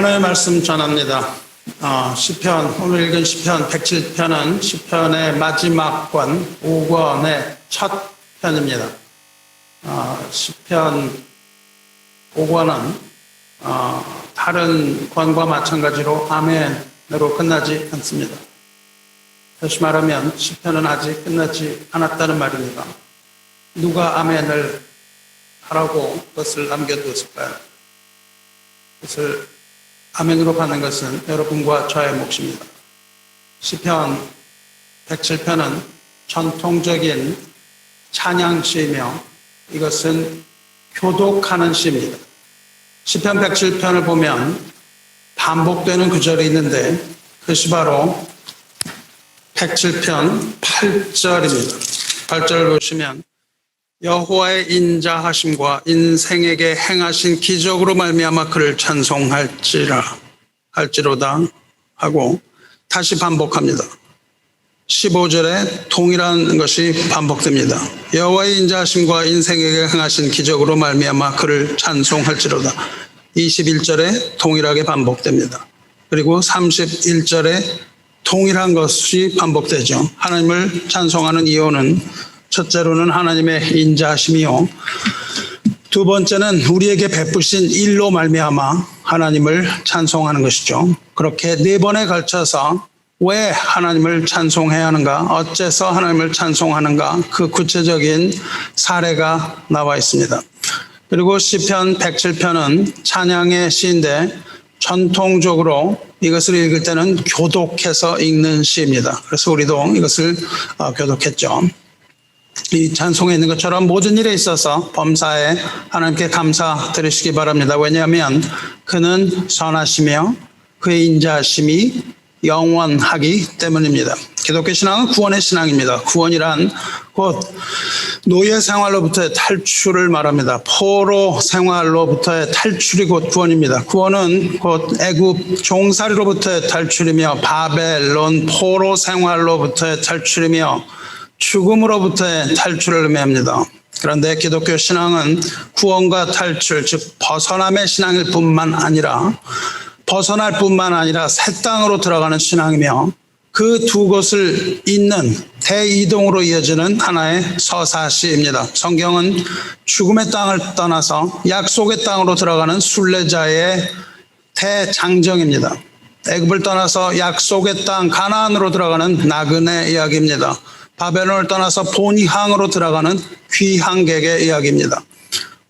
하나님의 말씀 전합니다. 시편, 오늘 읽은 시편 107편은 시편의 마지막 권 5권의 첫 편입니다. 시편 5권은 다른 권과 마찬가지로 아멘으로 끝나지 않습니다. 다시 말하면 시편은 아직 끝나지 않았다는 말입니다. 누가 아멘을 하라고 그것을 남겨두었을까요? 그것을 아멘으로 받는 것은 여러분과 저의 몫입니다. 시편 107편은 전통적인 찬양시이며 이것은 교독하는 시입니다. 시편 107편을 보면 반복되는 구절이 있는데 그것이 바로 107편 8절입니다. 8절을 보시면 여호와의 인자하심과 인생에게 행하신 기적으로 말미암아 그를 찬송할지로다 하고 다시 반복합니다. 15절에 동일한 것이 반복됩니다. 여호와의 인자하심과 인생에게 행하신 기적으로 말미암아 그를 찬송할지로다. 21절에 동일하게 반복됩니다. 그리고 31절에 동일한 것이 반복되죠. 하나님을 찬송하는 이유는 첫째로는 하나님의 인자하심이요, 두 번째는 우리에게 베푸신 일로 말미암아 하나님을 찬송하는 것이죠. 그렇게 네 번에 걸쳐서 왜 하나님을 찬송해야 하는가, 어째서 하나님을 찬송하는가, 그 구체적인 사례가 나와 있습니다. 그리고 시편 107편은 찬양의 시인데 전통적으로 이것을 읽을 때는 교독해서 읽는 시입니다. 그래서 우리도 이것을 교독했죠. 이 찬송에 있는 것처럼 모든 일에 있어서 범사에 하나님께 감사드리시기 바랍니다. 왜냐하면 그는 선하시며 그의 인자하심이 영원하기 때문입니다. 기독교 신앙은 구원의 신앙입니다. 구원이란 곧 노예 생활로부터의 탈출을 말합니다. 포로 생활로부터의 탈출이 곧 구원입니다. 구원은 곧 애굽 종살이로부터의 탈출이며 바벨론 포로 생활로부터의 탈출이며 죽음으로부터의 탈출을 의미합니다. 그런데 기독교 신앙은 구원과 탈출, 즉 벗어남의 신앙일 뿐만 아니라 벗어날 뿐만 아니라 새 땅으로 들어가는 신앙이며 그 두 곳을 잇는 대이동으로 이어지는 하나의 서사시입니다. 성경은 죽음의 땅을 떠나서 약속의 땅으로 들어가는 순례자의 대장정입니다. 애굽을 떠나서 약속의 땅 가나안으로 들어가는 나그네 이야기입니다. 바벨론을 떠나서 본향으로 들어가는 귀향객의 이야기입니다.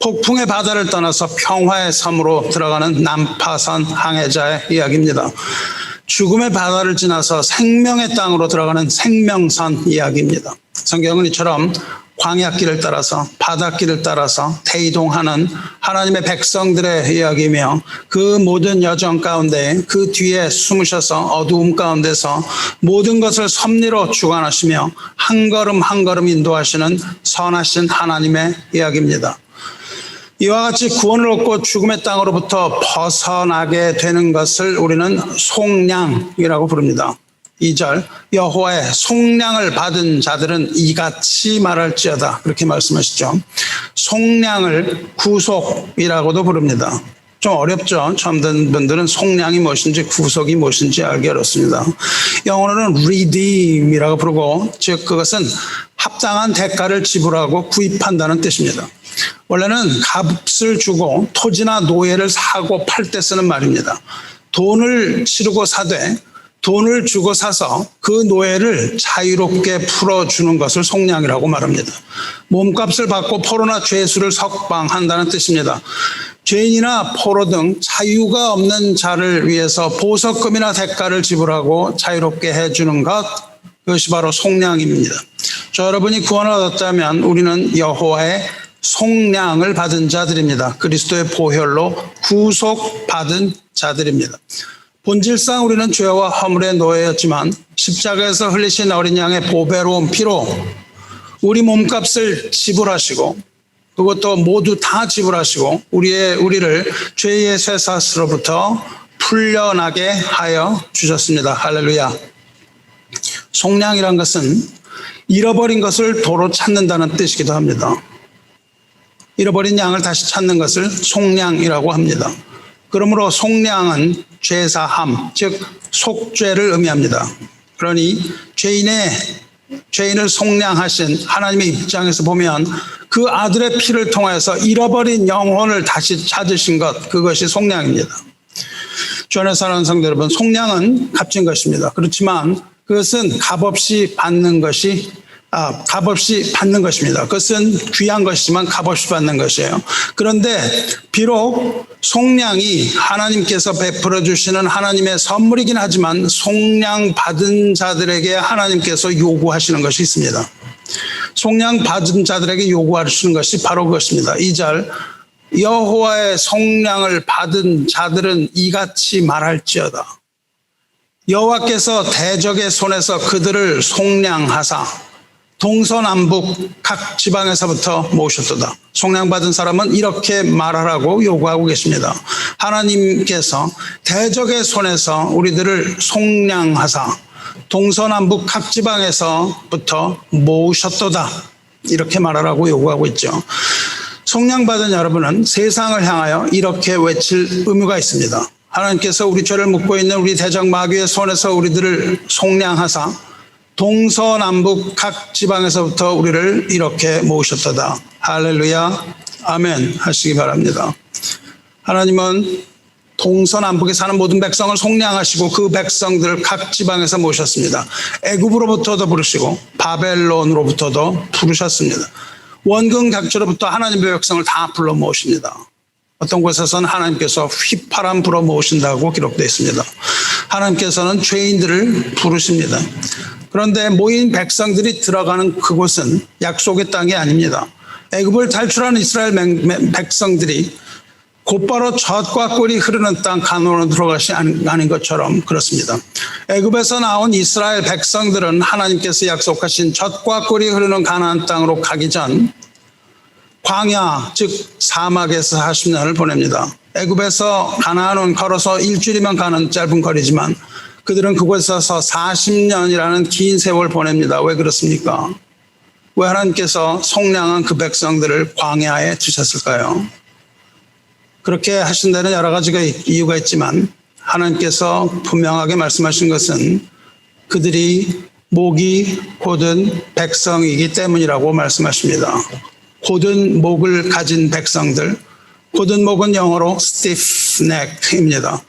폭풍의 바다를 떠나서 평화의 섬으로 들어가는 난파선 항해자의 이야기입니다. 죽음의 바다를 지나서 생명의 땅으로 들어가는 생명선 이야기입니다. 성경은 이처럼 광야길을 따라서 바닷길을 따라서 대이동하는 하나님의 백성들의 이야기이며 그 모든 여정 가운데 그 뒤에 숨으셔서 어두움 가운데서 모든 것을 섭리로 주관하시며 한 걸음 한 걸음 인도하시는 선하신 하나님의 이야기입니다. 이와 같이 구원을 얻고 죽음의 땅으로부터 벗어나게 되는 것을 우리는 속량이라고 부릅니다. 2절, 여호와의 속량을 받은 자들은 이같이 말할지어다, 그렇게 말씀하시죠. 속량을 구속이라고도 부릅니다. 좀 어렵죠. 처음 듣는 분들은 속량이 무엇인지 구속이 무엇인지 알기 어렵습니다. 영어로는 redeem이라고 부르고, 즉 그것은 합당한 대가를 지불하고 구입한다는 뜻입니다. 원래는 값을 주고 토지나 노예를 사고 팔 때 쓰는 말입니다. 돈을 치르고 사되 돈을 주고 사서 그 노예를 자유롭게 풀어주는 것을 속량이라고 말합니다. 몸값을 받고 포로나 죄수를 석방한다는 뜻입니다. 죄인이나 포로 등 자유가 없는 자를 위해서 보석금이나 대가를 지불하고 자유롭게 해주는 것, 그것이 바로 속량입니다. 저 여러분이 구원을 얻었다면 우리는 여호와의 속량을 받은 자들입니다. 그리스도의 보혈로 구속받은 자들입니다. 본질상 우리는 죄와 허물의 노예였지만 십자가에서 흘리신 어린 양의 보배로운 피로 우리 몸값을 지불하시고 그것도 모두 다 지불하시고 우리를 죄의 쇠사슬로부터 풀려나게 하여 주셨습니다. 할렐루야. 속량이란 것은 잃어버린 것을 도로 찾는다는 뜻이기도 합니다. 잃어버린 양을 다시 찾는 것을 속량이라고 합니다. 그러므로 속량은 죄사함, 즉 속죄를 의미합니다. 그러니 죄인을 속량하신 하나님의 입장에서 보면 그 아들의 피를 통해서 잃어버린 영혼을 다시 찾으신 것, 그것이 속량입니다. 주 안에 사랑하는 성도 여러분, 속량은 값진 것입니다. 그렇지만 그것은 값없이 받는 것입니다. 그것은 귀한 것이지만 값없이 받는 것이에요. 그런데 비록 속량이 하나님께서 베풀어 주시는 하나님의 선물이긴 하지만 속량 받은 자들에게 하나님께서 요구하시는 것이 있습니다. 속량 받은 자들에게 요구하시는 것이 바로 그것입니다. 2절, 여호와의 속량을 받은 자들은 이같이 말할지어다. 여호와께서 대적의 손에서 그들을 속량하사 동서남북 각 지방에서부터 모으셨도다. 속량받은 사람은 이렇게 말하라고 요구하고 계십니다. 하나님께서 대적의 손에서 우리들을 속량하사 동서남북 각 지방에서부터 모으셨도다. 이렇게 말하라고 요구하고 있죠. 속량받은 여러분은 세상을 향하여 이렇게 외칠 의무가 있습니다. 하나님께서 우리 죄를 묻고 있는 우리 대적 마귀의 손에서 우리들을 속량하사 동서남북 각 지방에서부터 우리를 이렇게 모으셨도다. 할렐루야, 아멘 하시기 바랍니다. 하나님은 동서남북에 사는 모든 백성을 속량하시고 그 백성들을 각 지방에서 모으셨습니다. 애굽으로부터도 부르시고 바벨론으로부터도 부르셨습니다. 원근 각지로부터 하나님의 백성을 다 불러 모으십니다. 어떤 곳에서는 하나님께서 휘파람 불어 모으신다고 기록되어 있습니다. 하나님께서는 죄인들을 부르십니다. 그런데 모인 백성들이 들어가는 그곳은 약속의 땅이 아닙니다. 애굽을 탈출하는 이스라엘 백성들이 곧바로 젖과 꿀이 흐르는 땅 가나안으로 들어가시 않은 것처럼 그렇습니다. 애굽에서 나온 이스라엘 백성들은 하나님께서 약속하신 젖과 꿀이 흐르는 가나안 땅으로 가기 전 광야, 즉 사막에서 40년을 보냅니다. 애굽에서 가나안은 걸어서 일주일이면 가는 짧은 거리지만 그들은 그곳에서 40년이라는 긴 세월 보냅니다. 왜 그렇습니까? 왜 하나님께서 속량한 그 백성들을 광야에 두셨을까요? 그렇게 하신 데는 여러 가지가 이유가 있지만 하나님께서 분명하게 말씀하신 것은 그들이 목이 곧은 백성이기 때문이라고 말씀하십니다. 곧은 목을 가진 백성들, 곧은 목은 영어로 stiff neck입니다.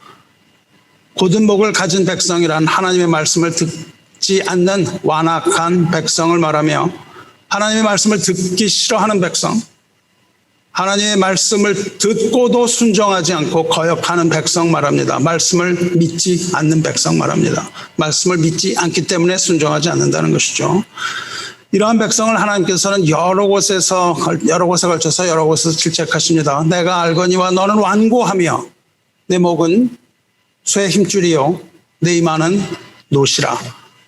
곧은 목을 가진 백성이란 하나님의 말씀을 듣지 않는 완악한 백성을 말하며 하나님의 말씀을 듣기 싫어하는 백성, 하나님의 말씀을 듣고도 순종하지 않고 거역하는 백성 말합니다. 말씀을 믿지 않는 백성 말합니다. 말씀을 믿지 않기 때문에 순종하지 않는다는 것이죠. 이러한 백성을 하나님께서는 여러 곳에 걸쳐서 여러 곳에서 질책하십니다. 내가 알거니와 너는 완고하며 내 목은 쇠 힘줄이요 내 이마는 노시라.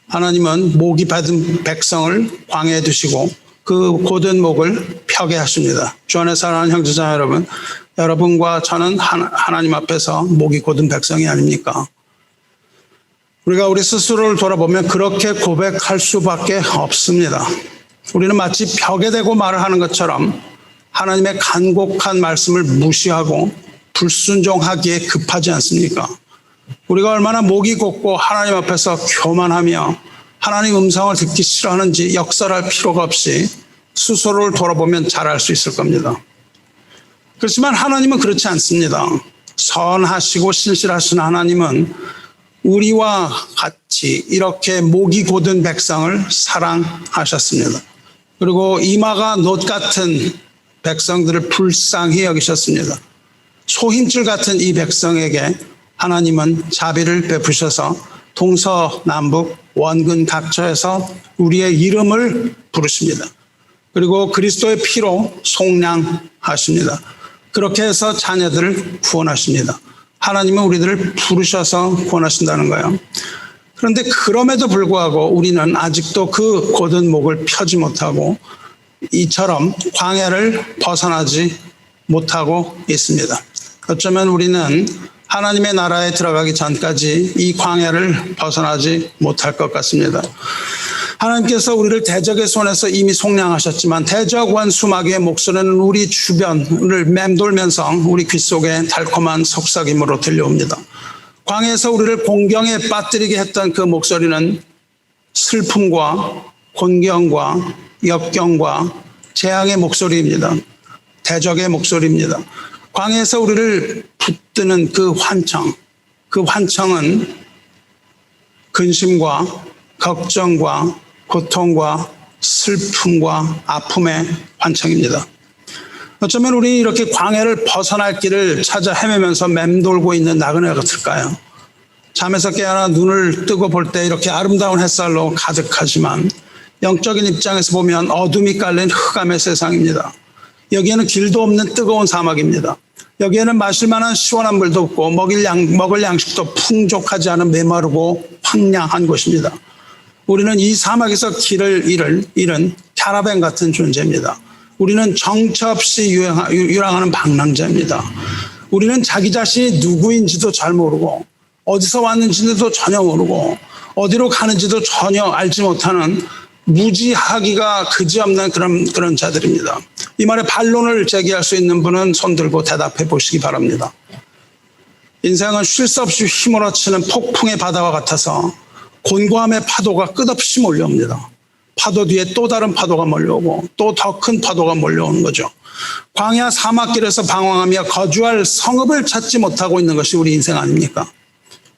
하나님은 목이 받은 백성을 광야에 두시고 그 곧은 목을 펴게 하십니다. 주 안에 사랑하는 형제자매 여러분, 여러분과 저는 하나님 앞에서 목이 곧은 백성이 아닙니까? 우리가 우리 스스로를 돌아보면 그렇게 고백할 수밖에 없습니다. 우리는 마치 벽에 대고 말을 하는 것처럼 하나님의 간곡한 말씀을 무시하고 불순종하기에 급하지 않습니까? 우리가 얼마나 목이 곧고 하나님 앞에서 교만하며 하나님 음성을 듣기 싫어하는지 역설할 필요가 없이 스스로를 돌아보면 잘 알 수 있을 겁니다. 그렇지만 하나님은 그렇지 않습니다. 선하시고 신실하신 하나님은 우리와 같이 이렇게 목이 곧은 백성을 사랑하셨습니다. 그리고 이마가 놋 같은 백성들을 불쌍히 여기셨습니다. 소힘줄 같은 이 백성에게 하나님은 자비를 베푸셔서 동서남북 원근 각처에서 우리의 이름을 부르십니다. 그리고 그리스도의 피로 속량하십니다. 그렇게 해서 자녀들을 구원하십니다. 하나님은 우리들을 부르셔서 구원하신다는 거예요. 그런데 그럼에도 불구하고 우리는 아직도 그 곧은 목을 펴지 못하고 이처럼 광야를 벗어나지 못하고 있습니다. 어쩌면 우리는 하나님의 나라에 들어가기 전까지 이 광야를 벗어나지 못할 것 같습니다. 하나님께서 우리를 대적의 손에서 이미 속량하셨지만 대적 원수 마귀의 목소리는 우리 주변을 맴돌면서 우리 귀 속에 달콤한 속삭임으로 들려옵니다. 광야에서 우리를 공경에 빠뜨리게 했던 그 목소리는 슬픔과 곤경과 역경과 재앙의 목소리입니다. 대적의 목소리입니다. 광야에서 우리를 붙드는 그 환청은 근심과 걱정과 고통과 슬픔과 아픔의 환청입니다. 어쩌면 우리 이렇게 광야를 벗어날 길을 찾아 헤매면서 맴돌고 있는 나그네 같을까요? 잠에서 깨어나 눈을 뜨고 볼 때 이렇게 아름다운 햇살로 가득하지만 영적인 입장에서 보면 어둠이 깔린 흑암의 세상입니다. 여기에는 길도 없는 뜨거운 사막입니다. 여기에는 마실 만한 시원한 물도 없고 먹을 양식도 풍족하지 않은 메마르고 황량한 곳입니다. 우리는 이 사막에서 길을 잃은 캐러밴 같은 존재입니다. 우리는 정처 없이 유랑하는 방랑자입니다. 우리는 자기 자신이 누구인지도 잘 모르고 어디서 왔는지도 전혀 모르고 어디로 가는지도 전혀 알지 못하는 무지하기가 그지없는 그런 자들입니다. 이 말에 반론을 제기할 수 있는 분은 손들고 대답해 보시기 바랍니다. 인생은 쉴 새 없이 휘몰아치는 폭풍의 바다와 같아서 곤고함의 파도가 끝없이 몰려옵니다. 파도 뒤에 또 다른 파도가 몰려오고 또 더 큰 파도가 몰려오는 거죠. 광야 사막길에서 방황하며 거주할 성읍을 찾지 못하고 있는 것이 우리 인생 아닙니까?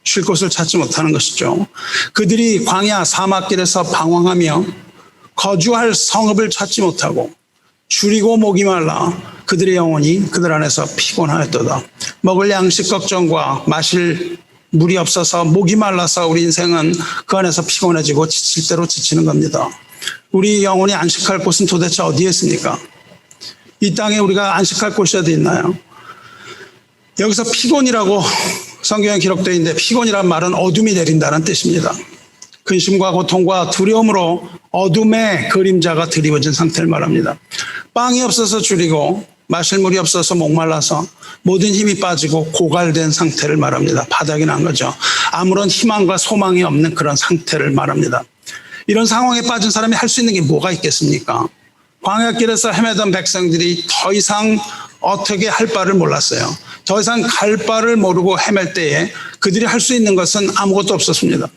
쉴 곳을 찾지 못하는 것이죠. 그들이 광야 사막길에서 방황하며 거주할 성읍을 찾지 못하고 줄이고 목이 말라 그들의 영혼이 그들 안에서 피곤하였도다. 먹을 양식 걱정과 마실 물이 없어서 목이 말라서 우리 인생은 그 안에서 피곤해지고 지칠 대로 지치는 겁니다. 우리 영혼이 안식할 곳은 도대체 어디에 있습니까? 이 땅에 우리가 안식할 곳이 어디 있나요? 여기서 피곤이라고 성경에 기록되어 있는데 피곤이란 말은 어둠이 내린다는 뜻입니다. 근심과 고통과 두려움으로 어둠의 그림자가 드리워진 상태를 말합니다. 빵이 없어서 줄이고 마실 물이 없어서 목말라서 모든 힘이 빠지고 고갈된 상태를 말합니다. 바닥이 난 거죠. 아무런 희망과 소망이 없는 그런 상태를 말합니다. 이런 상황에 빠진 사람이 할 수 있는 게 뭐가 있겠습니까? 광야길에서 헤매던 백성들이 더 이상 어떻게 할 바를 몰랐어요. 더 이상 갈 바를 모르고 헤맬 때에 그들이 할 수 있는 것은 아무것도 없었습니다.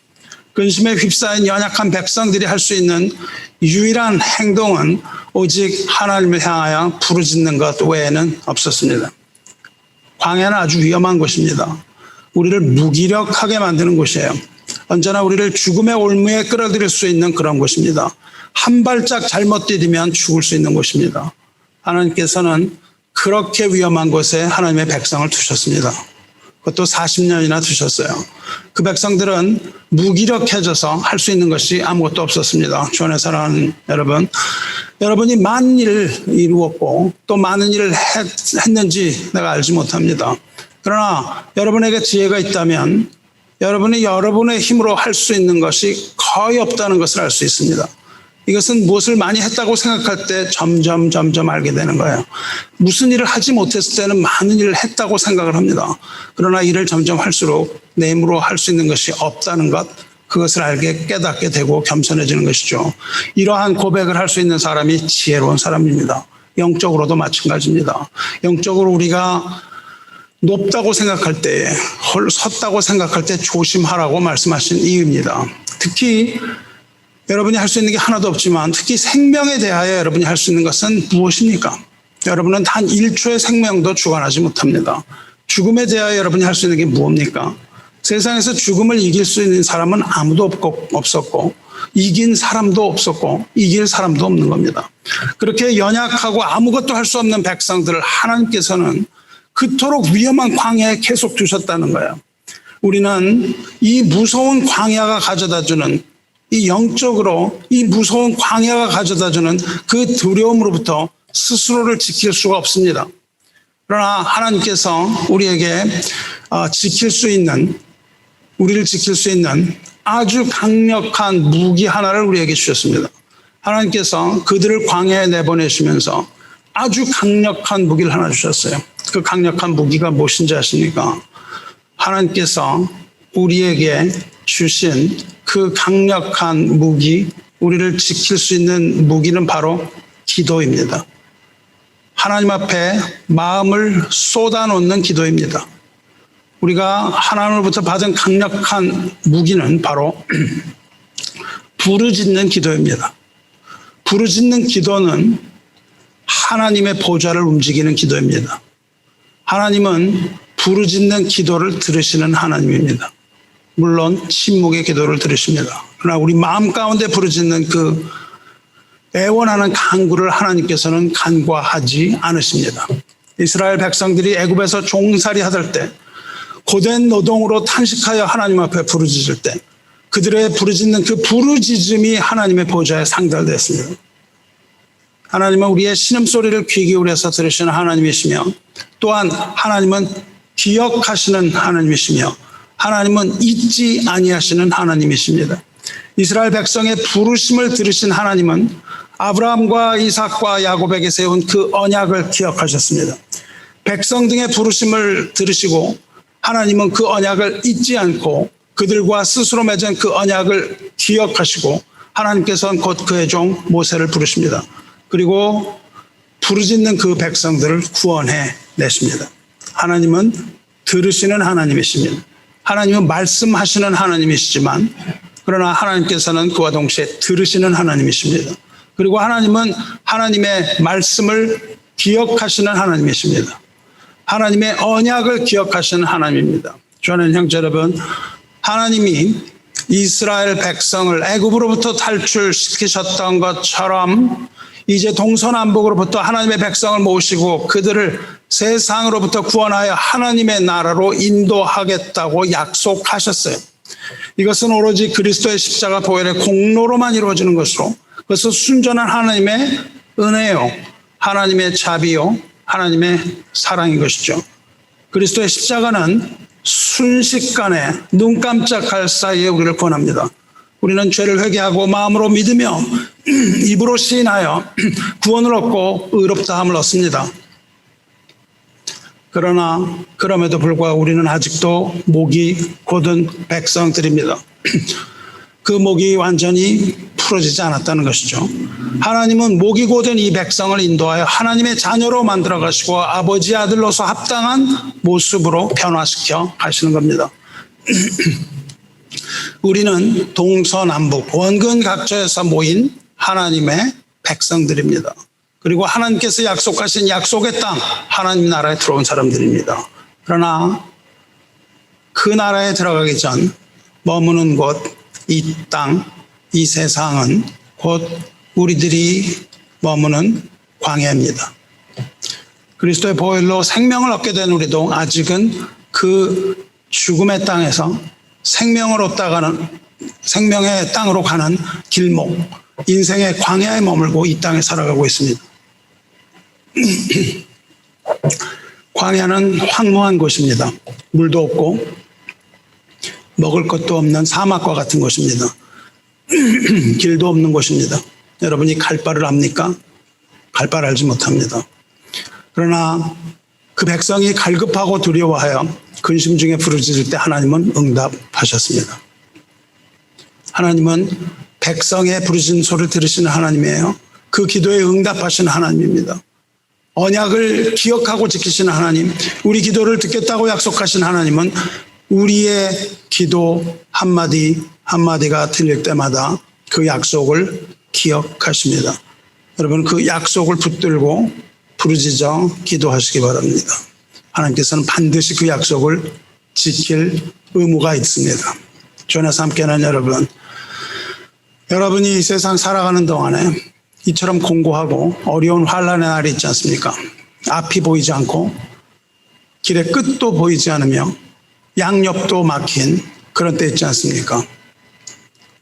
근심에 휩싸인 연약한 백성들이 할 수 있는 유일한 행동은 오직 하나님을 향하여 부르짖는 것 외에는 없었습니다. 광야는 아주 위험한 곳입니다. 우리를 무기력하게 만드는 곳이에요. 언제나 우리를 죽음의 올무에 끌어들일 수 있는 그런 곳입니다. 한 발짝 잘못 디디면 죽을 수 있는 곳입니다. 하나님께서는 그렇게 위험한 곳에 하나님의 백성을 두셨습니다. 그것도 40년이나 두셨어요. 그 백성들은 무기력해져서 할 수 있는 것이 아무것도 없었습니다. 주 안에 사랑하는 여러분, 여러분이 많은 일을 이루었고 또 많은 일을 했는지 내가 알지 못합니다. 그러나 여러분에게 지혜가 있다면 여러분이 여러분의 힘으로 할 수 있는 것이 거의 없다는 것을 알 수 있습니다. 이것은 무엇을 많이 했다고 생각할 때 점점 알게 되는 거예요. 무슨 일을 하지 못했을 때는 많은 일을 했다고 생각을 합니다. 그러나 일을 점점 할수록 내 힘으로 할 수 있는 것이 없다는 것, 그것을 깨닫게 되고 겸손해지는 것이죠. 이러한 고백을 할 수 있는 사람이 지혜로운 사람입니다. 영적으로도 마찬가지입니다. 영적으로 우리가 높다고 생각할 때, 섰다고 생각할 때 조심하라고 말씀하신 이유입니다. 특히 여러분이 할 수 있는 게 하나도 없지만 특히 생명에 대하여 여러분이 할 수 있는 것은 무엇입니까? 여러분은 단 1초의 생명도 주관하지 못합니다. 죽음에 대하여 여러분이 할 수 있는 게 무엇입니까? 세상에서 죽음을 이길 수 있는 사람은 아무도 없었고 이긴 사람도 없었고 이길 사람도 없는 겁니다. 그렇게 연약하고 아무것도 할 수 없는 백성들을 하나님께서는 그토록 위험한 광야에 계속 두셨다는 거예요. 우리는 이 무서운 광야가 가져다주는 이 영적으로 이 무서운 광야가 가져다주는 그 두려움으로부터 스스로를 지킬 수가 없습니다. 그러나 하나님께서 우리에게 우리를 지킬 수 있는 아주 강력한 무기 하나를 우리에게 주셨습니다. 하나님께서 그들을 광야에 내보내시면서 아주 강력한 무기를 하나 주셨어요. 그 강력한 무기가 무엇인지 아십니까? 하나님께서 우리에게 주신 그 강력한 무기, 우리를 지킬 수 있는 무기는 바로 기도입니다. 하나님 앞에 마음을 쏟아놓는 기도입니다. 우리가 하나님으로부터 받은 강력한 무기는 바로 부르짖는 기도입니다. 부르짖는 기도는 하나님의 보좌를 움직이는 기도입니다. 하나님은 부르짖는 기도를 들으시는 하나님입니다. 물론 침묵의 기도를 들으십니다. 그러나 우리 마음 가운데 부르짖는 그 애원하는 간구를 하나님께서는 간과하지 않으십니다. 이스라엘 백성들이 애굽에서 종살이 하던 때 고된 노동으로 탄식하여 하나님 앞에 부르짖을 때 그들의 부르짖는 그 부르짖음이 하나님의 보좌에 상달됐습니다. 하나님은 우리의 신음소리를 귀 기울여서 들으시는 하나님이시며 또한 하나님은 기억하시는 하나님이시며 하나님은 잊지 아니하시는 하나님이십니다. 이스라엘 백성의 부르심을 들으신 하나님은 아브라함과 이삭과 야곱에게 세운 그 언약을 기억하셨습니다. 백성 등의 부르심을 들으시고 하나님은 그 언약을 잊지 않고 그들과 스스로 맺은 그 언약을 기억하시고 하나님께서는 곧 그의 종 모세를 부르십니다. 그리고 부르짖는 그 백성들을 구원해 내십니다. 하나님은 들으시는 하나님이십니다. 하나님은 말씀하시는 하나님이시지만 그러나 하나님께서는 그와 동시에 들으시는 하나님이십니다. 그리고 하나님은 하나님의 말씀을 기억하시는 하나님이십니다. 하나님의 언약을 기억하시는 하나님입니다. 저는 형제 여러분, 하나님이 이스라엘 백성을 애굽으로부터 탈출시키셨던 것처럼 이제 동서남북으로부터 하나님의 백성을 모시고 그들을 세상으로부터 구원하여 하나님의 나라로 인도하겠다고 약속하셨어요. 이것은 오로지 그리스도의 십자가 보혈의 공로로만 이루어지는 것으로 그것은 순전한 하나님의 은혜요, 하나님의 자비요, 하나님의 사랑인 것이죠. 그리스도의 십자가는 순식간에 눈 깜짝할 사이에 우리를 구원합니다. 우리는 죄를 회개하고 마음으로 믿으며 입으로 시인하여 구원을 얻고 의롭다함을 얻습니다. 그러나 그럼에도 불구하고 우리는 아직도 목이 곧은 백성들입니다. 그 목이 완전히 풀어지지 않았다는 것이죠. 하나님은 목이 곧은 이 백성을 인도하여 하나님의 자녀로 만들어 가시고 아버지 아들로서 합당한 모습으로 변화시켜 가시는 겁니다. 우리는 동서남북 원근 각처에서 모인 하나님의 백성들입니다. 그리고 하나님께서 약속하신 약속의 땅, 하나님 나라에 들어온 사람들입니다. 그러나 그 나라에 들어가기 전 머무는 곳, 이 땅, 이 세상은 곧 우리들이 머무는 광야입니다. 그리스도의 보혈로 생명을 얻게 된 우리도 아직은 그 죽음의 땅에서 생명을 얻다가는 생명의 땅으로 가는 길목, 인생의 광야에 머물고 이 땅에 살아가고 있습니다. 광야는 황무한 곳입니다. 물도 없고 먹을 것도 없는 사막과 같은 곳입니다. 길도 없는 곳입니다. 여러분이 갈 바를 압니까? 갈 바를 알지 못합니다. 그러나 그 백성이 갈급하고 두려워하여 근심 중에 부르짖을 때 하나님은 응답하셨습니다. 하나님은 백성의 부르짖는 소리를 들으시는 하나님이에요. 그 기도에 응답하시는 하나님입니다. 언약을 기억하고 지키시는 하나님, 우리 기도를 듣겠다고 약속하신 하나님은 우리의 기도 한마디 한마디가 들릴 때마다 그 약속을 기억하십니다. 여러분 그 약속을 붙들고 부르짖어 기도하시기 바랍니다. 하나님께서는 반드시 그 약속을 지킬 의무가 있습니다. 주안에서 함께하는 여러분, 여러분이 이 세상 살아가는 동안에 이처럼 공고하고 어려운 환난의 날이 있지 않습니까? 앞이 보이지 않고 길의 끝도 보이지 않으며 양옆도 막힌 그런 때 있지 않습니까?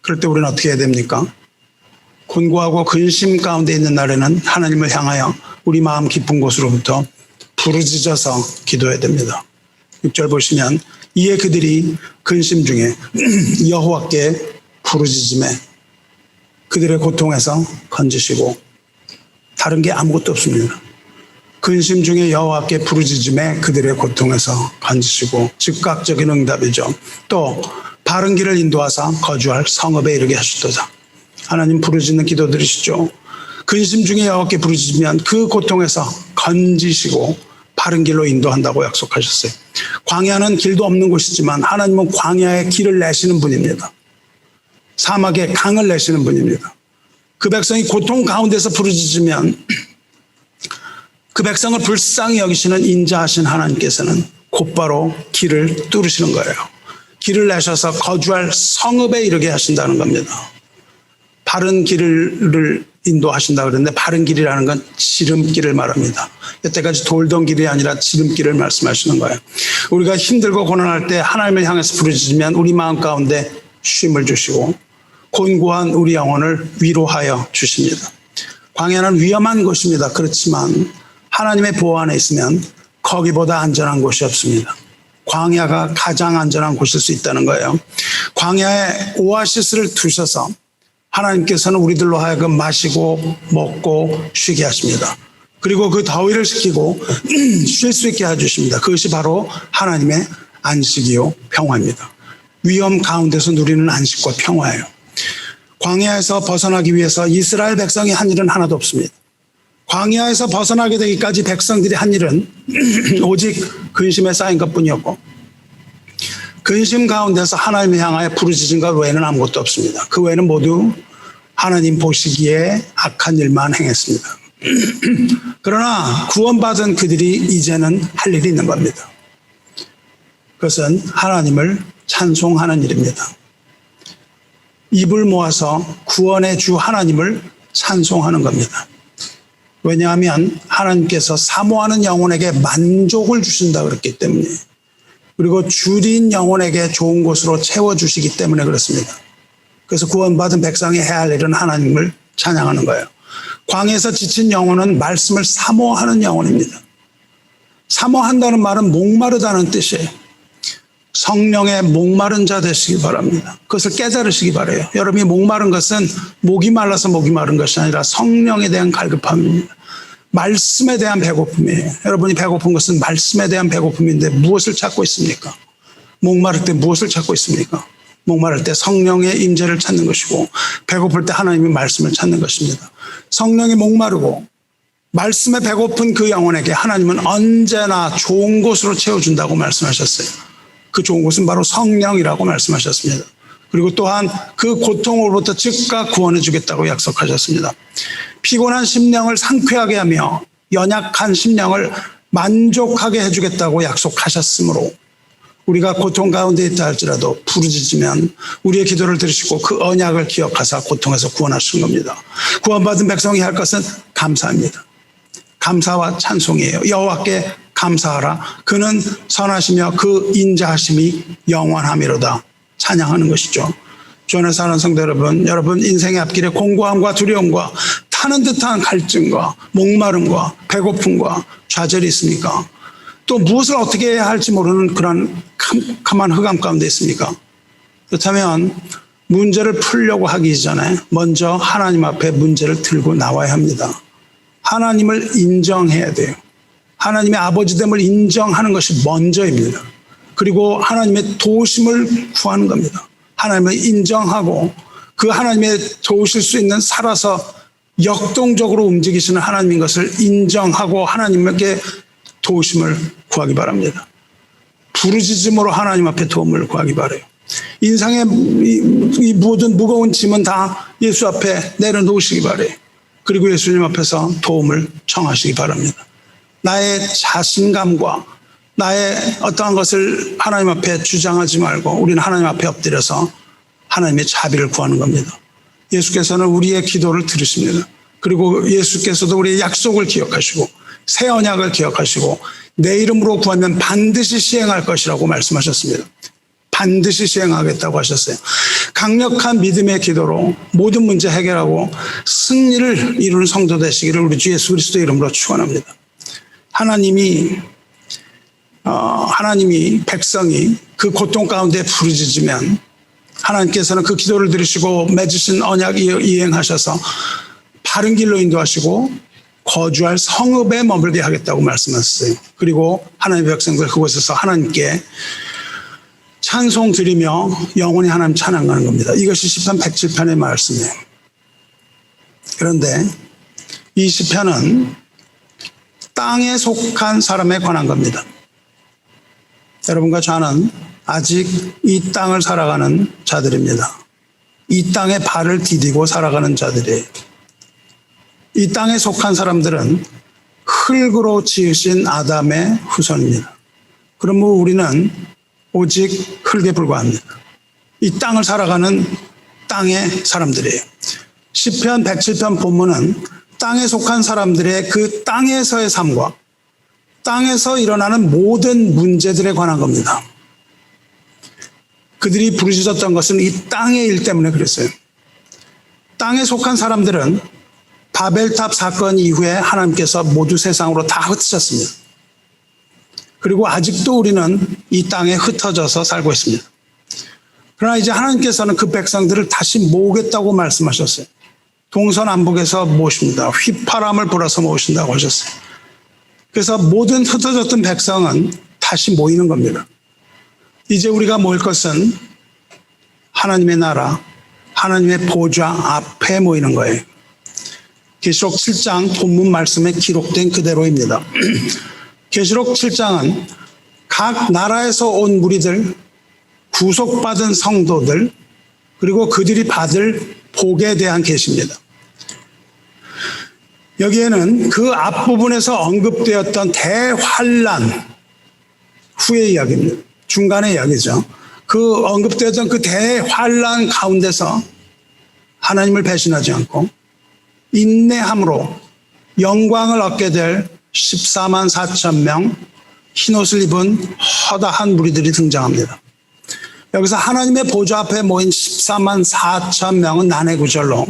그럴 때 우리는 어떻게 해야 됩니까? 곤고하고 근심 가운데 있는 날에는 하나님을 향하여 우리 마음 깊은 곳으로부터 부르짖어서 기도해야 됩니다. 6절 보시면 이에 그들이 근심 중에 여호와께 부르짖음에 그들의 고통에서 건지시고, 다른 게 아무것도 없습니다. 근심 중에 여호와께 부르짖음에 그들의 고통에서 건지시고, 즉각적인 응답이죠. 또 바른 길을 인도하사 거주할 성읍에 이르게 하셨도다. 하나님 부르짖는 기도 들으시죠. 근심 중에 여호와께 부르짖으면 그 고통에서 건지시고 바른 길로 인도한다고 약속하셨어요. 광야는 길도 없는 곳이지만 하나님은 광야에 길을 내시는 분입니다. 사막에 강을 내시는 분입니다. 그 백성이 고통 가운데서 부르짖으면 그 백성을 불쌍히 여기시는 인자하신 하나님께서는 곧바로 길을 뚫으시는 거예요. 길을 내셔서 거주할 성읍에 이르게 하신다는 겁니다. 바른 길을 인도하신다 그랬는데 바른 길이라는 건 지름길을 말합니다. 여태까지 돌던 길이 아니라 지름길을 말씀하시는 거예요. 우리가 힘들고 고난할 때 하나님을 향해서 부르짖으면 우리 마음 가운데 쉼을 주시고 곤고한 우리 영혼을 위로하여 주십니다. 광야는 위험한 곳입니다. 그렇지만 하나님의 보호 안에 있으면 거기보다 안전한 곳이 없습니다. 광야가 가장 안전한 곳일 수 있다는 거예요. 광야에 오아시스를 두셔서 하나님께서는 우리들로 하여금 마시고 먹고 쉬게 하십니다. 그리고 그 더위를 식히고 쉴 수 있게 해주십니다. 그것이 바로 하나님의 안식이요 평화입니다. 위험 가운데서 누리는 안식과 평화예요. 광야에서 벗어나기 위해서 이스라엘 백성이 한 일은 하나도 없습니다. 광야에서 벗어나게 되기까지 백성들이 한 일은 오직 근심에 쌓인 것뿐이었고 근심 가운데서 하나님을 향하여 부르짖은 것 외에는 아무것도 없습니다. 그 외에는 모두 하나님 보시기에 악한 일만 행했습니다. 그러나 구원받은 그들이 이제는 할 일이 있는 겁니다. 그것은 하나님을 찬송하는 일입니다. 입을 모아서 구원의 주 하나님을 찬송하는 겁니다. 왜냐하면 하나님께서 사모하는 영혼에게 만족을 주신다 그랬기 때문에 그리고 줄인 영혼에게 좋은 곳으로 채워주시기 때문에 그렇습니다. 그래서 구원받은 백성이 해야 할 일은 하나님을 찬양하는 거예요. 광야에서 지친 영혼은 말씀을 사모하는 영혼입니다. 사모한다는 말은 목마르다는 뜻이에요. 성령의 목마른 자 되시기 바랍니다. 그것을 깨달으시기 바라요. 여러분이 목마른 것은 목이 말라서 목이 마른 것이 아니라 성령에 대한 갈급함입니다. 말씀에 대한 배고픔이에요. 여러분이 배고픈 것은 말씀에 대한 배고픔인데 무엇을 찾고 있습니까? 목마를 때 무엇을 찾고 있습니까? 목마를 때 성령의 임재를 찾는 것이고 배고플 때 하나님의 말씀을 찾는 것입니다. 성령이 목마르고 말씀에 배고픈 그 영혼에게 하나님은 언제나 좋은 곳으로 채워준다고 말씀하셨어요. 그 좋은 곳은 바로 성령이라고 말씀하셨습니다. 그리고 또한 그 고통으로부터 즉각 구원해 주겠다고 약속하셨습니다. 피곤한 심령을 상쾌하게 하며 연약한 심령을 만족하게 해주겠다고 약속하셨으므로 우리가 고통 가운데 있다 할지라도 부르짖으면 우리의 기도를 들으시고 그 언약을 기억하사 고통에서 구원하시는 겁니다. 구원받은 백성이 할 것은 감사입니다. 감사와 찬송이에요. 여호와께 감사하라. 그는 선하시며 그 인자하심이 영원함이로다. 찬양하는 것이죠. 주 안에 사는 성도 여러분, 여러분 인생의 앞길에 공고함과 두려움과 타는 듯한 갈증과 목마름과 배고픔과 좌절이 있습니까? 또 무엇을 어떻게 해야 할지 모르는 그런 캄캄한 흑암 가운데 있습니까? 그렇다면 문제를 풀려고 하기 전에 먼저 하나님 앞에 문제를 들고 나와야 합니다. 하나님을 인정해야 돼요. 하나님의 아버지됨을 인정하는 것이 먼저입니다. 그리고 하나님의 도우심을 구하는 겁니다. 하나님을 인정하고 그 하나님의 도우실 수 있는 살아서 역동적으로 움직이시는 하나님인 것을 인정하고 하나님에게 도우심을 구하기 바랍니다. 부르짖음으로 하나님 앞에 도움을 구하기 바라요. 인생의 이 모든 무거운 짐은 다 예수 앞에 내려놓으시기 바라요. 그리고 예수님 앞에서 도움을 청하시기 바랍니다. 나의 자신감과 나의 어떠한 것을 하나님 앞에 주장하지 말고 우리는 하나님 앞에 엎드려서 하나님의 자비를 구하는 겁니다. 예수께서는 우리의 기도를 들으십니다. 그리고 예수께서도 우리의 약속을 기억하시고 새 언약을 기억하시고 내 이름으로 구하면 반드시 시행할 것이라고 말씀하셨습니다. 반드시 시행하겠다고 하셨어요. 강력한 믿음의 기도로 모든 문제 해결하고 승리를 이루는 성도 되시기를 우리 주 예수 그리스도의 이름으로 축원합니다. 하나님이 백성이 그 고통 가운데 부르짖으면 하나님께서는 그 기도를 들으시고 맺으신 언약 이행하셔서 바른 길로 인도하시고 거주할 성읍에 머물게 하겠다고 말씀하셨어요. 그리고 하나님의 백성들 그곳에서 하나님께 찬송 드리며 영원히 하나님 찬양하는 겁니다. 이것이 시편 107편의 말씀이에요. 그런데 이 시편은 땅에 속한 사람에 관한 겁니다. 여러분과 저는 아직 이 땅을 살아가는 자들입니다. 이 땅에 발을 디디고 살아가는 자들이에요. 이 땅에 속한 사람들은 흙으로 지으신 아담의 후손입니다. 그러므로 우리는 오직 흙에 불과합니다. 이 땅을 살아가는 땅의 사람들이에요. 시편 107편 본문은 땅에 속한 사람들의 그 땅에서의 삶과 땅에서 일어나는 모든 문제들에 관한 겁니다. 그들이 부르짖었던 것은 이 땅의 일 때문에 그랬어요. 땅에 속한 사람들은 바벨탑 사건 이후에 하나님께서 모두 세상으로 다 흩으셨습니다. 그리고 아직도 우리는 이 땅에 흩어져서 살고 있습니다. 그러나 이제 하나님께서는 그 백성들을 다시 모으겠다고 말씀하셨어요. 동서남북에서 모십니다. 휘파람을 불어서 모으신다고 하셨어요. 그래서 모든 흩어졌던 백성은 다시 모이는 겁니다. 이제 우리가 모일 것은 하나님의 나라, 하나님의 보좌 앞에 모이는 거예요. 계시록 7장 본문 말씀에 기록된 그대로입니다. 계시록 7장은 각 나라에서 온 무리들, 구속받은 성도들, 그리고 그들이 받을 복에 대한 계시입니다. 여기에는 그 앞부분에서 언급되었던 대환란 후의 이야기입니다. 중간의 이야기죠. 그 언급되었던 그 대환란 가운데서 하나님을 배신하지 않고 인내함으로 영광을 얻게 될 14만 4천 명 흰옷을 입은 허다한 무리들이 등장합니다. 여기서 하나님의 보좌 앞에 모인 14만 4천 명은 난해구절로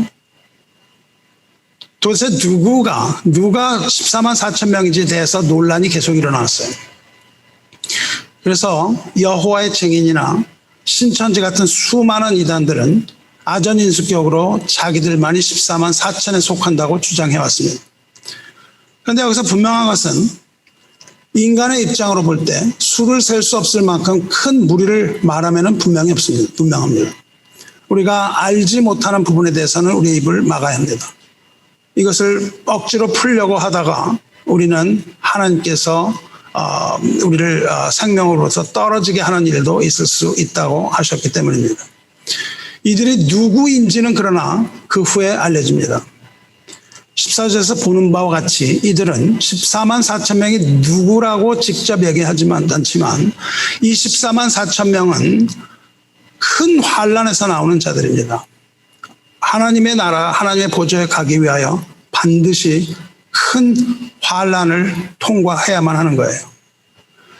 도대체 누가 14만 4천 명인지에 대해서 논란이 계속 일어났어요. 그래서 여호와의 증인이나 신천지 같은 수많은 이단들은 아전인수격으로 자기들만이 14만 4천에 속한다고 주장해왔습니다. 그런데 여기서 분명한 것은 인간의 입장으로 볼 때 수를 셀 수 없을 만큼 큰 무리를 말하면 분명합니다. 우리가 알지 못하는 부분에 대해서는 우리의 입을 막아야 합니다. 이것을 억지로 풀려고 하다가 우리는 하나님께서 우리를 생명으로서 떨어지게 하는 일도 있을 수 있다고 하셨기 때문입니다. 이들이 누구인지는 그러나 그 후에 알려집니다. 14절에서 보는 바와 같이 이들은 14만 4천 명이 누구라고 직접 얘기하지만 않지만 이 14만 4천 명은 큰 환란에서 나오는 자들입니다. 하나님의 나라, 하나님의 보좌에 가기 위하여 반드시 큰 환란을 통과해야만 하는 거예요.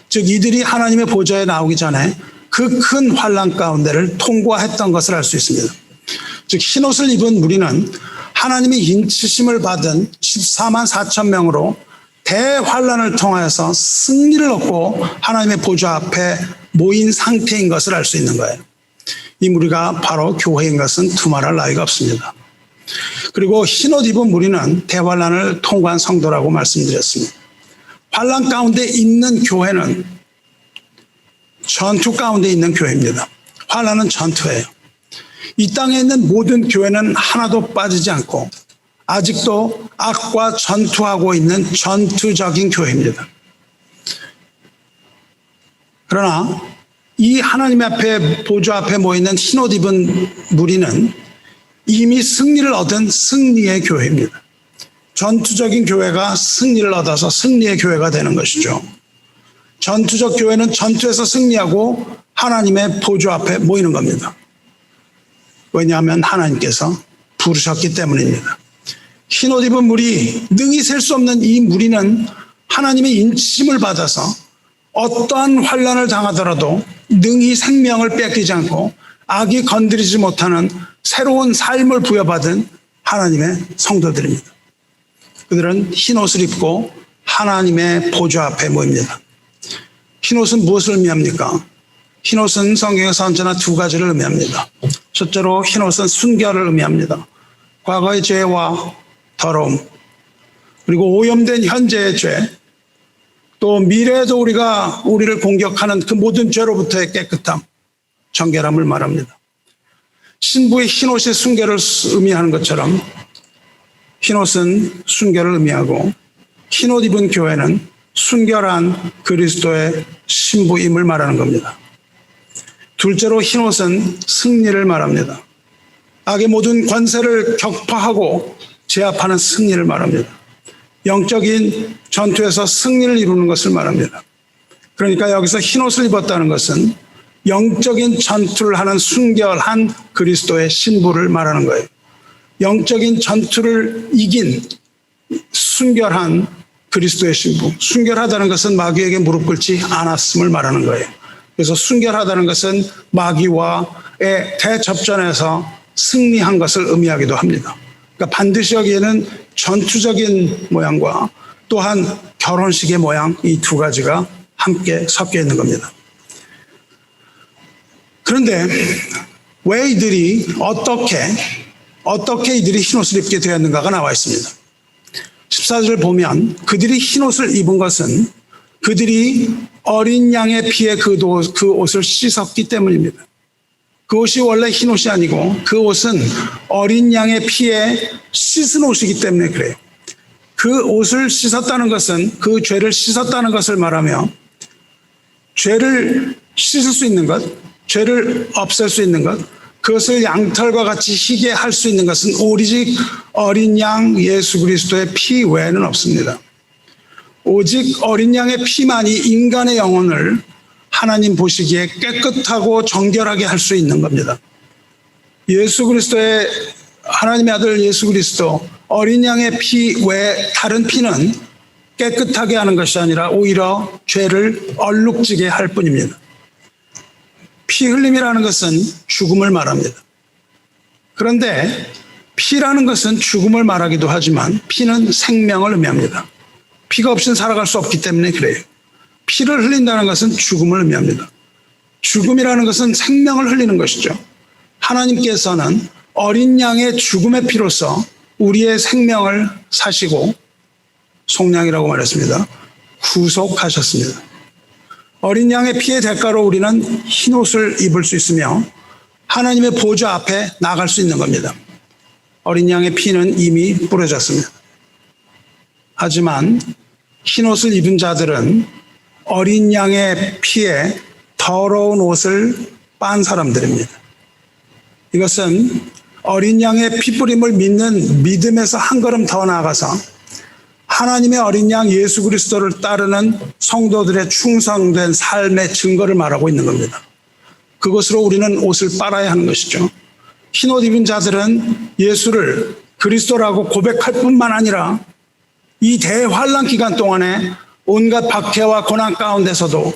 즉 이들이 하나님의 보좌에 나오기 전에 그 큰 환란 가운데를 통과했던 것을 알 수 있습니다. 즉 흰옷을 입은 무리는 하나님의 인치심을 받은 14만 4천 명으로 대환란을 통하여서 승리를 얻고 하나님의 보좌 앞에 모인 상태인 것을 알 수 있는 거예요. 이 무리가 바로 교회인 것은 두말할 나위가 없습니다. 그리고 흰옷 입은 무리는 대환란을 통과한 성도라고 말씀드렸습니다. 환란 가운데 있는 교회는 전투 가운데 있는 교회입니다. 환란은 전투예요. 이 땅에 있는 모든 교회는 하나도 빠지지 않고 아직도 악과 전투하고 있는 전투적인 교회입니다. 그러나 이 하나님 앞에 보좌 앞에 모이는 흰옷 입은 무리는 이미 승리를 얻은 승리의 교회입니다. 전투적인 교회가 승리를 얻어서 승리의 교회가 되는 것이죠. 전투적 교회는 전투에서 승리하고 하나님의 보좌 앞에 모이는 겁니다. 왜냐하면 하나님께서 부르셨기 때문입니다. 흰옷 입은 무리, 능히 셀 수 없는 이 무리는 하나님의 인치심을 받아서 어떠한 환난을 당하더라도 능히 생명을 뺏기지 않고 악이 건드리지 못하는 새로운 삶을 부여받은 하나님의 성도들입니다. 그들은 흰옷을 입고 하나님의 보좌 앞에 모입니다. 흰옷은 무엇을 의미합니까? 흰옷은 성경에서 언제나 두 가지를 의미합니다. 첫째로 흰옷은 순결을 의미합니다. 과거의 죄와 더러움, 그리고 오염된 현재의 죄, 또 미래에도 우리를 공격하는 그 모든 죄로부터의 깨끗함, 정결함을 말합니다. 신부의 흰옷이 순결을 의미하는 것처럼 흰옷은 순결을 의미하고 흰옷 입은 교회는 순결한 그리스도의 신부임을 말하는 겁니다. 둘째로 흰옷은 승리를 말합니다. 악의 모든 권세를 격파하고 제압하는 승리를 말합니다. 영적인 전투에서 승리를 이루는 것을 말합니다. 그러니까 여기서 흰옷을 입었다는 것은 영적인 전투를 하는 순결한 그리스도의 신부를 말하는 거예요. 영적인 전투를 이긴 순결한 그리스도의 신부. 순결하다는 것은 마귀에게 무릎 꿇지 않았음을 말하는 거예요. 그래서 순결하다는 것은 마귀와의 대접전에서 승리한 것을 의미하기도 합니다. 그러니까 반드시 여기에는 전투적인 모양과 또한 결혼식의 모양, 이 두 가지가 함께 섞여 있는 겁니다. 그런데 왜 이들이 어떻게 이들이 흰옷을 입게 되었는가가 나와 있습니다. 14절을 보면 그들이 흰옷을 입은 것은 그들이 어린 양의 피에 그 옷을 씻었기 때문입니다. 그 옷이 원래 흰옷이 아니고 그 옷은 어린 양의 피에 씻은 옷이기 때문에 그래요. 그 옷을 씻었다는 것은 그 죄를 씻었다는 것을 말하며 죄를 씻을 수 있는 것, 죄를 없앨 수 있는 것, 그것을 양털과 같이 희게 할 수 있는 것은 오직 어린 양 예수 그리스도의 피 외에는 없습니다. 오직 어린 양의 피만이 인간의 영혼을 하나님 보시기에 깨끗하고 정결하게 할 수 있는 겁니다. 예수 그리스도의 하나님의 아들 예수 그리스도 어린 양의 피 외에 다른 피는 깨끗하게 하는 것이 아니라 오히려 죄를 얼룩지게 할 뿐입니다. 피 흘림이라는 것은 죽음을 말합니다. 그런데 피라는 것은 죽음을 말하기도 하지만 피는 생명을 의미합니다. 피가 없이는 살아갈 수 없기 때문에 그래요. 피를 흘린다는 것은 죽음을 의미합니다. 죽음이라는 것은 생명을 흘리는 것이죠. 하나님께서는 어린 양의 죽음의 피로서 우리의 생명을 사시고 속량이라고 말했습니다. 구속하셨습니다. 어린 양의 피의 대가로 우리는 흰옷을 입을 수 있으며 하나님의 보좌 앞에 나갈 수 있는 겁니다. 어린 양의 피는 이미 뿌려졌습니다. 하지만 흰옷을 입은 자들은 어린 양의 피에 더러운 옷을 빤 사람들입니다. 이것은 어린 양의 피뿌림을 믿는 믿음에서 한 걸음 더 나아가서 하나님의 어린 양 예수 그리스도를 따르는 성도들의 충성된 삶의 증거를 말하고 있는 겁니다. 그것으로 우리는 옷을 빨아야 하는 것이죠. 흰옷 입은 자들은 예수를 그리스도라고 고백할 뿐만 아니라 이 대환란 기간 동안에 온갖 박해와 고난 가운데서도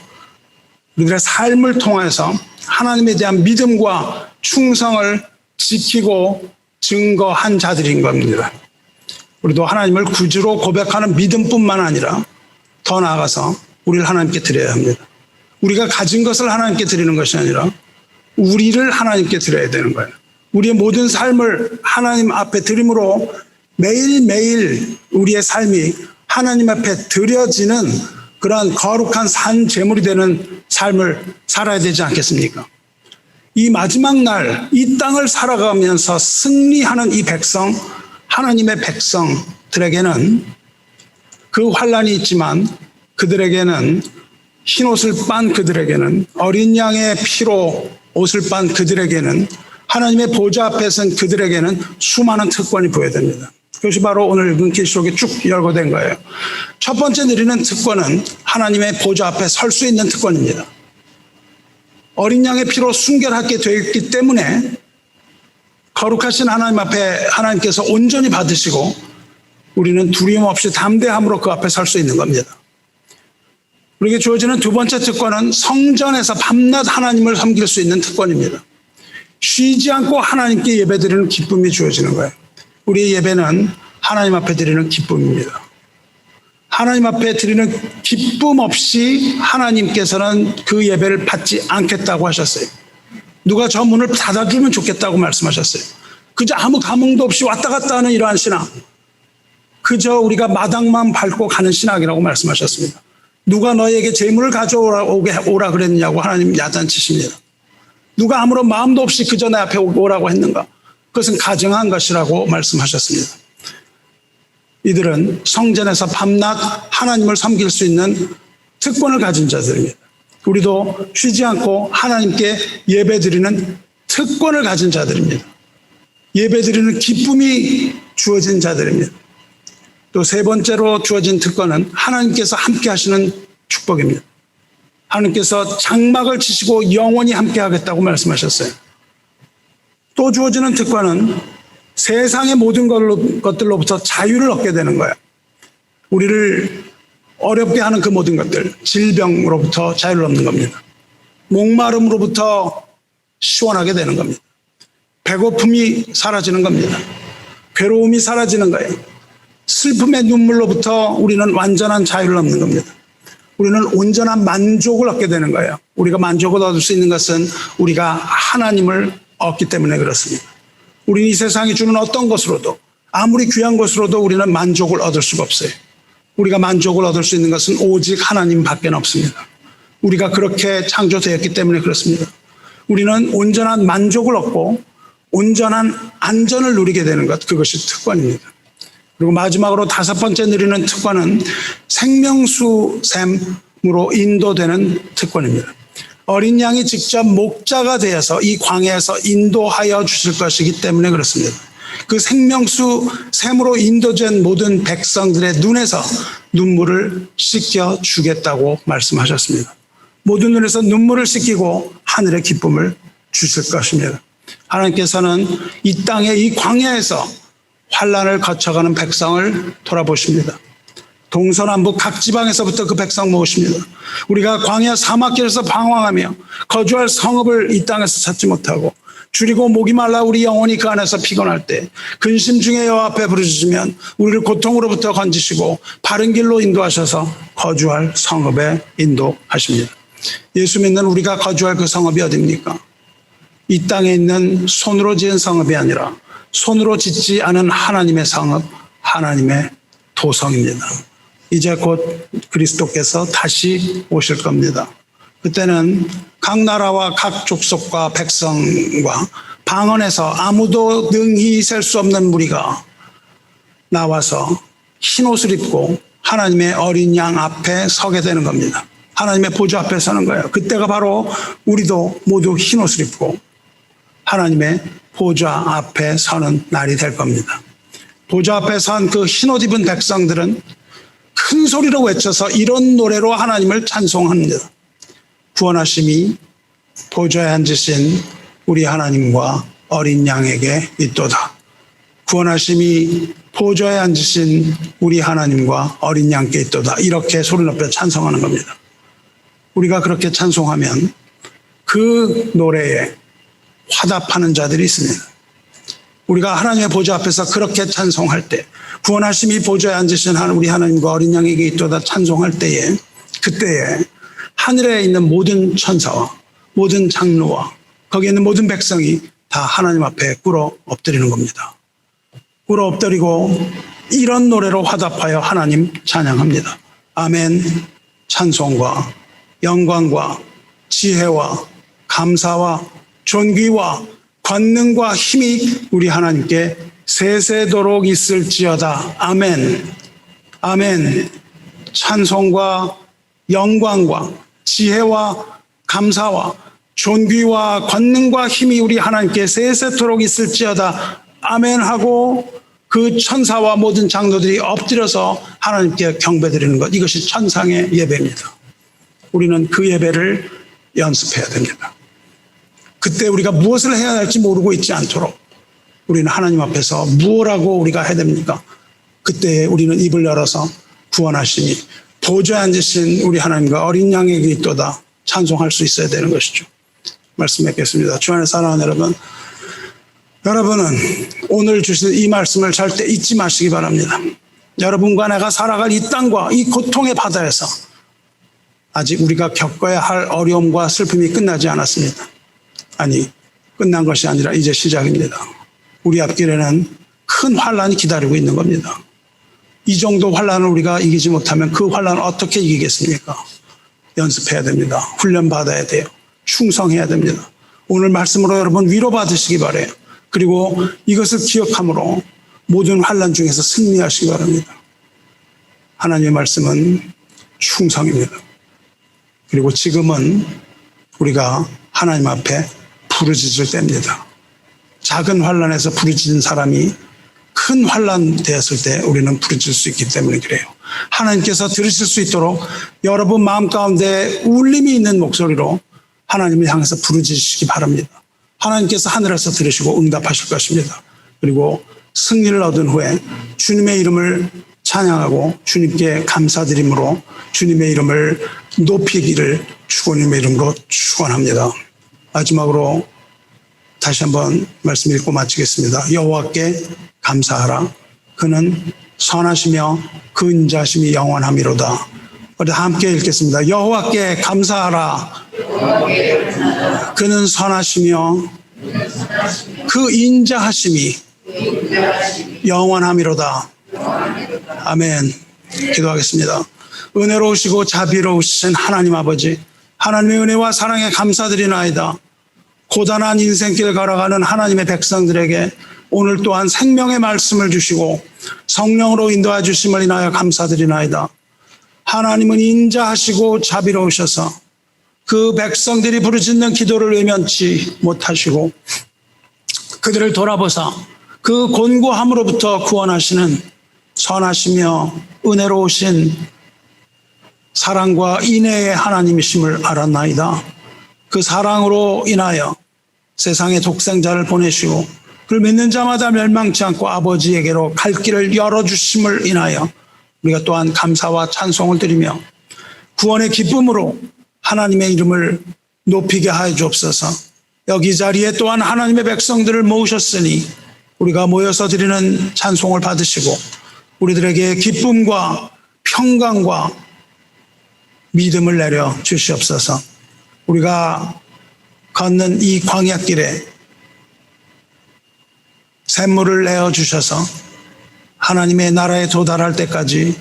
우리들의 삶을 통해서 하나님에 대한 믿음과 충성을 지키고 증거한 자들인 겁니다. 우리도 하나님을 구주로 고백하는 믿음뿐만 아니라 더 나아가서 우리를 하나님께 드려야 합니다. 우리가 가진 것을 하나님께 드리는 것이 아니라 우리를 하나님께 드려야 되는 거예요. 우리의 모든 삶을 하나님 앞에 드림으로 매일매일 우리의 삶이 하나님 앞에 드려지는 그러한 거룩한 산 제물이 되는 삶을 살아야 되지 않겠습니까? 이 마지막 날 이 땅을 살아가면서 승리하는 이 백성, 하나님의 백성들에게는 그 환란이 있지만 그들에게는 흰옷을 빤 그들에게는 어린 양의 피로 옷을 빤 그들에게는 하나님의 보좌 앞에 선 그들에게는 수많은 특권이 부여됩니다. 그것이 바로 오늘 읽은 계시록에 쭉 열거된 거예요. 첫 번째 내리는 특권은 하나님의 보좌 앞에 설 수 있는 특권입니다. 어린 양의 피로 순결하게 되어 있기 때문에 거룩하신 하나님 앞에 하나님께서 온전히 받으시고 우리는 두려움 없이 담대함으로 그 앞에 설 수 있는 겁니다. 우리에게 주어지는 두 번째 특권은 성전에서 밤낮 하나님을 섬길 수 있는 특권입니다. 쉬지 않고 하나님께 예배드리는 기쁨이 주어지는 거예요. 우리의 예배는 하나님 앞에 드리는 기쁨입니다. 하나님 앞에 드리는 기쁨 없이 하나님께서는 그 예배를 받지 않겠다고 하셨어요. 누가 저 문을 닫아주면 좋겠다고 말씀하셨어요. 그저 아무 감흥도 없이 왔다 갔다 하는 이러한 신앙, 그저 우리가 마당만 밟고 가는 신앙이라고 말씀하셨습니다. 누가 너에게 재물을 가져오라 그랬느냐고 하나님 야단치십니다. 누가 아무런 마음도 없이 그저 내 앞에 오라고 했는가? 그것은 가증한 것이라고 말씀하셨습니다. 이들은 성전에서 밤낮 하나님을 섬길 수 있는 특권을 가진 자들입니다. 우리도 쉬지 않고 하나님께 예배드리는 특권을 가진 자들입니다. 예배드리는 기쁨이 주어진 자들입니다. 또 세 번째로 주어진 특권은 하나님께서 함께 하시는 축복입니다. 하나님께서 장막을 치시고 영원히 함께 하겠다고 말씀하셨어요. 또 주어지는 특권은 세상의 모든 것들로부터 자유를 얻게 되는 거예요. 우리를 어렵게 하는 그 모든 것들, 질병으로부터 자유를 얻는 겁니다. 목마름으로부터 시원하게 되는 겁니다. 배고픔이 사라지는 겁니다. 괴로움이 사라지는 거예요. 슬픔의 눈물로부터 우리는 완전한 자유를 얻는 겁니다. 우리는 온전한 만족을 얻게 되는 거예요. 우리가 만족을 얻을 수 있는 것은 우리가 하나님을 얻기 때문에 그렇습니다. 우리는 이 세상이 주는 어떤 것으로도, 아무리 귀한 것으로도 우리는 만족을 얻을 수가 없어요. 우리가 만족을 얻을 수 있는 것은 오직 하나님밖에 없습니다. 우리가 그렇게 창조되었기 때문에 그렇습니다. 우리는 온전한 만족을 얻고 온전한 안전을 누리게 되는 것, 그것이 특권입니다. 그리고 마지막으로 다섯 번째 누리는 특권은 생명수샘으로 인도되는 특권입니다. 어린 양이 직접 목자가 되어서 이 광야에서 인도하여 주실 것이기 때문에 그렇습니다. 그 생명수샘으로 인도된 모든 백성들의 눈에서 눈물을 씻겨 주겠다고 말씀하셨습니다. 모든 눈에서 눈물을 씻기고 하늘의 기쁨을 주실 것입니다. 하나님께서는 이 땅의 이 광야에서 환난을 거쳐가는 백성을 돌아보십니다. 동서남북 각 지방에서부터 그 백성 모으십니다. 우리가 광야 사막길에서 방황하며 거주할 성읍을 이 땅에서 찾지 못하고 줄이고 목이 말라 우리 영혼이 그 안에서 피곤할 때 근심 중에 여호와 앞에 부르짖으면 우리를 고통으로부터 건지시고 바른 길로 인도하셔서 거주할 성읍에 인도하십니다. 예수 믿는 우리가 거주할 그 성읍이 어디입니까? 이 땅에 있는 손으로 지은 성읍이 아니라 손으로 짓지 않은 하나님의 성읍, 하나님의 도성입니다. 이제 곧 그리스도께서 다시 오실 겁니다. 그때는 각 나라와 각 족속과 백성과 방언에서 아무도 능히 셀 수 없는 무리가 나와서 흰옷을 입고 하나님의 어린 양 앞에 서게 되는 겁니다. 하나님의 보좌 앞에 서는 거예요. 그때가 바로 우리도 모두 흰옷을 입고 하나님의 보좌 앞에 서는 날이 될 겁니다. 보좌 앞에 선 그 흰옷 입은 백성들은 큰 소리로 외쳐서 이런 노래로 하나님을 찬송합니다. 구원하심이 보좌에 앉으신 우리 하나님과 어린 양에게 있도다. 구원하심이 보좌에 앉으신 우리 하나님과 어린 양께 있도다. 이렇게 소리 높여 찬송하는 겁니다. 우리가 그렇게 찬송하면 그 노래에 화답하는 자들이 있습니다. 우리가 하나님의 보좌 앞에서 그렇게 찬송할 때, 구원하심이 보좌에 앉으신 우리 하나님과 어린 양에게 있도다 찬송할 때에, 그때에 하늘에 있는 모든 천사와 모든 장로와 거기에 있는 모든 백성이 다 하나님 앞에 꿇어 엎드리는 겁니다. 꿇어 엎드리고 이런 노래로 화답하여 하나님 찬양합니다. 아멘. 찬송과 영광과 지혜와 감사와 존귀와 권능과 힘이 우리 하나님께 세세도록 있을지어다. 아멘. 아멘. 찬송과 영광과 지혜와 감사와 존귀와 권능과 힘이 우리 하나님께 세세토록 있을지어다. 아멘 하고 그 천사와 모든 장로들이 엎드려서 하나님께 경배드리는 것, 이것이 천상의 예배입니다. 우리는 그 예배를 연습해야 됩니다. 그때 우리가 무엇을 해야 할지 모르고 있지 않도록 우리는 하나님 앞에서 무엇하고 우리가 해야 됩니까? 그때 우리는 입을 열어서 구원하시니 보좌에 앉으신 우리 하나님과 어린 양에게 있도다 찬송할 수 있어야 되는 것이죠. 말씀 맺겠습니다. 주 안에 사랑하는 여러분, 여러분은 오늘 주신 이 말씀을 절대 잊지 마시기 바랍니다. 여러분과 내가 살아갈 이 땅과 이 고통의 바다에서 아직 우리가 겪어야 할 어려움과 슬픔이 끝나지 않았습니다. 아니, 끝난 것이 아니라 이제 시작입니다. 우리 앞길에는 큰 환란이 기다리고 있는 겁니다. 이 정도 환란을 우리가 이기지 못하면 그 환란을 어떻게 이기겠습니까? 연습해야 됩니다. 훈련받아야 돼요. 충성해야 됩니다. 오늘 말씀으로 여러분 위로받으시기 바라요. 그리고 이것을 기억함으로 모든 환난 중에서 승리하시기 바랍니다. 하나님의 말씀은 충성입니다. 그리고 지금은 우리가 하나님 앞에 부르짖을 때입니다. 작은 환난에서 부르짖는 사람이 큰 환난 되었을 때 우리는 부르짖을 수 있기 때문에 그래요. 하나님께서 들으실 수 있도록 여러분 마음 가운데 울림이 있는 목소리로 하나님을 향해서 부르짖으시기 바랍니다. 하나님께서 하늘에서 들으시고 응답하실 것입니다. 그리고 승리를 얻은 후에 주님의 이름을 찬양하고 주님께 감사드림으로 주님의 이름을 높이기를 주님의 이름으로 축원합니다. 마지막으로 다시 한번 말씀 읽고 마치겠습니다. 여호와께 감사하라. 그는 선하시며 그 인자심이 영원함이로다. 우리 함께 읽겠습니다. 여호와께 감사하라. 그는 선하시며 그 인자하심이 영원함이로다. 아멘. 기도하겠습니다. 은혜로우시고 자비로우신 하나님 아버지, 하나님의 은혜와 사랑에 감사드리나이다. 고단한 인생길 걸어가는 하나님의 백성들에게 오늘 또한 생명의 말씀을 주시고 성령으로 인도해 주심을 인하여 감사드리나이다. 하나님은 인자하시고 자비로우셔서 그 백성들이 부르짖는 기도를 외면치 못하시고 그들을 돌아보사 그 곤고함으로부터 구원하시는 선하시며 은혜로우신 사랑과 인애의 하나님이심을 알았나이다. 그 사랑으로 인하여 세상에 독생자를 보내시고 그를 믿는 자마다 멸망치 않고 아버지에게로 갈 길을 열어주심을 인하여 우리가 또한 감사와 찬송을 드리며 구원의 기쁨으로 하나님의 이름을 높이게 하여 주옵소서. 여기 자리에 또한 하나님의 백성들을 모으셨으니 우리가 모여서 드리는 찬송을 받으시고 우리들에게 기쁨과 평강과 믿음을 내려 주시옵소서. 우리가 걷는 이 광야길에 샘물을 내어 주셔서 하나님의 나라에 도달할 때까지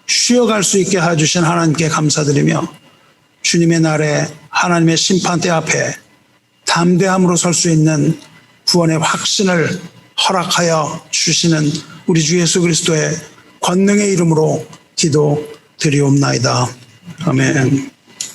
쉬어갈 수 있게 해주신 하나님께 감사드리며 주님의 날에 하나님의 심판대 앞에 담대함으로 설 수 있는 구원의 확신을 허락하여 주시는 우리 주 예수 그리스도의 권능의 이름으로 기도드리옵나이다. 아멘.